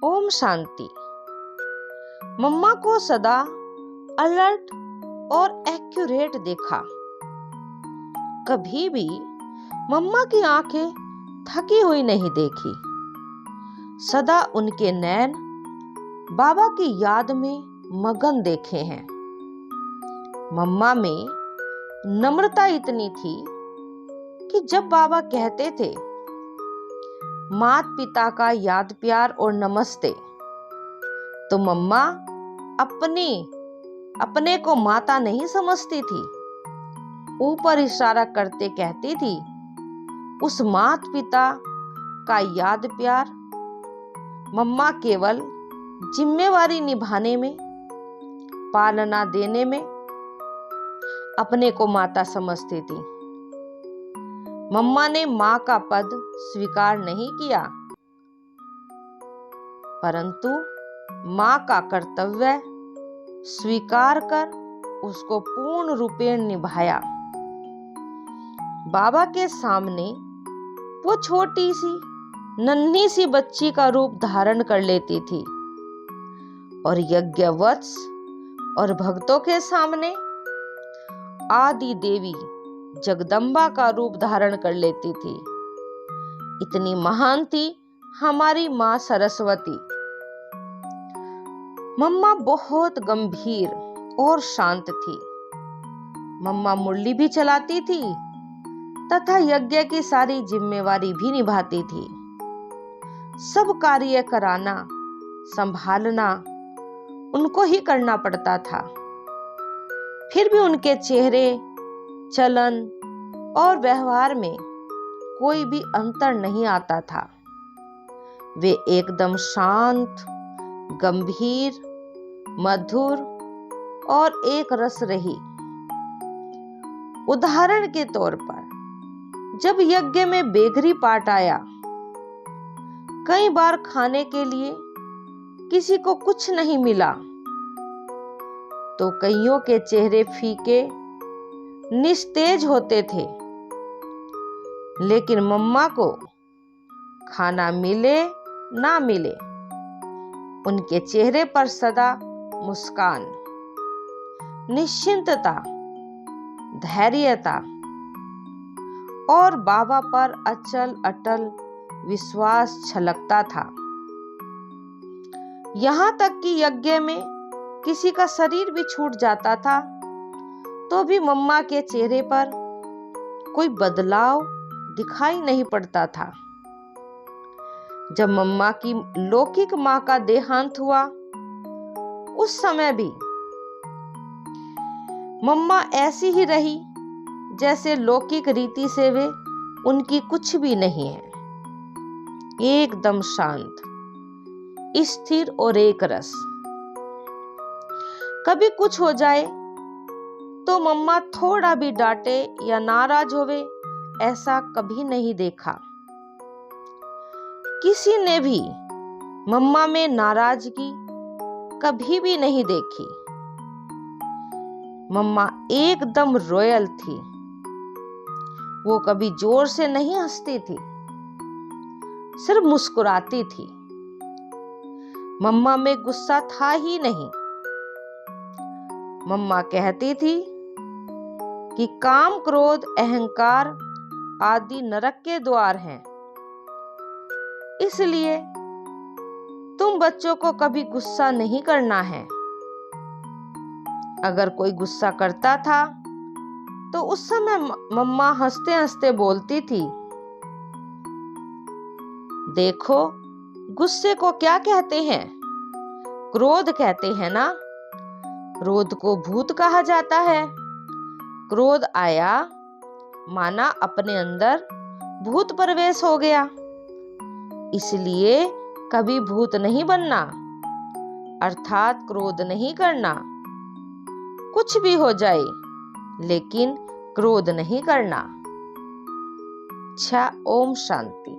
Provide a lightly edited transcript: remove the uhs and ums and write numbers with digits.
ओम शांति। मम्मा को सदा अलर्ट और एक्यूरेट देखा। कभी भी मम्मा की आंखें थकी हुई नहीं देखी। सदा उनके नैन बाबा की याद में मगन देखे हैं। मम्मा में नम्रता इतनी थी कि जब बाबा कहते थे माता पिता का याद प्यार और नमस्ते, तो मम्मा अपने को माता नहीं समझती थी। ऊपर इशारा करते कहती थी, उस माता पिता का याद प्यार। मम्मा केवल जिम्मेवारी निभाने में, पालना देने में अपने को माता समझती थी। मम्मा ने मां का पद स्वीकार नहीं किया, परंतु मां का कर्तव्य स्वीकार कर उसको पूर्ण रूपेण निभाया। बाबा के सामने वो छोटी सी नन्ही सी बच्ची का रूप धारण कर लेती थी और यज्ञवत्स और भक्तों के सामने आदि देवी जगदम्बा का रूप धारण कर लेती थी। इतनी महान थी हमारी मां सरस्वती। मम्मा बहुत गंभीर और शांत थी। मम्मा मुरली भी चलाती थी तथा यज्ञ की सारी जिम्मेवारी भी निभाती थी। सब कार्य कराना, संभालना उनको ही करना पड़ता था। फिर भी उनके चेहरे, चलन और व्यवहार में कोई भी अंतर नहीं आता था। वे एकदम शांत, गंभीर, मधुर और एक रस रही। उदाहरण के तौर पर जब यज्ञ में बेगरी पाठ आया, कई बार खाने के लिए किसी को कुछ नहीं मिला, तो कईयों के चेहरे फीके, निस्तेज होते थे। लेकिन मम्मा को खाना मिले ना मिले, उनके चेहरे पर सदा मुस्कान, निश्चिंतता, धैर्यता और बाबा पर अचल अटल विश्वास छलकता था। यहां तक कि यज्ञ में किसी का शरीर भी छूट जाता था तो भी मम्मा के चेहरे पर कोई बदलाव दिखाई नहीं पड़ता था। जब मम्मा की लौकिक मां का देहांत हुआ, उस समय भी मम्मा ऐसी ही रही जैसे लौकिक रीति से वे उनकी कुछ भी नहीं है। एकदम शांत, स्थिर और एक रस। कभी कुछ हो जाए तो मम्मा थोड़ा भी डांटे या नाराज होवे, ऐसा कभी नहीं देखा। किसी ने भी मम्मा में नाराजगी कभी भी नहीं देखी। मम्मा एकदम रॉयल थी। वो कभी जोर से नहीं हंसती थी, सिर्फ मुस्कुराती थी। मम्मा में गुस्सा था ही नहीं। मम्मा कहती थी कि काम, क्रोध, अहंकार आदि नरक के द्वार हैं। इसलिए तुम बच्चों को कभी गुस्सा नहीं करना है। अगर कोई गुस्सा करता था तो उस समय मम्मा हंसते हंसते बोलती थी, देखो गुस्से को क्या कहते हैं? क्रोध कहते हैं ना। क्रोध को भूत कहा जाता है। क्रोध आया माना अपने अंदर भूत प्रवेश हो गया। इसलिए कभी भूत नहीं बनना, अर्थात क्रोध नहीं करना। कुछ भी हो जाए लेकिन क्रोध नहीं करना। अच्छा, ओम शांति।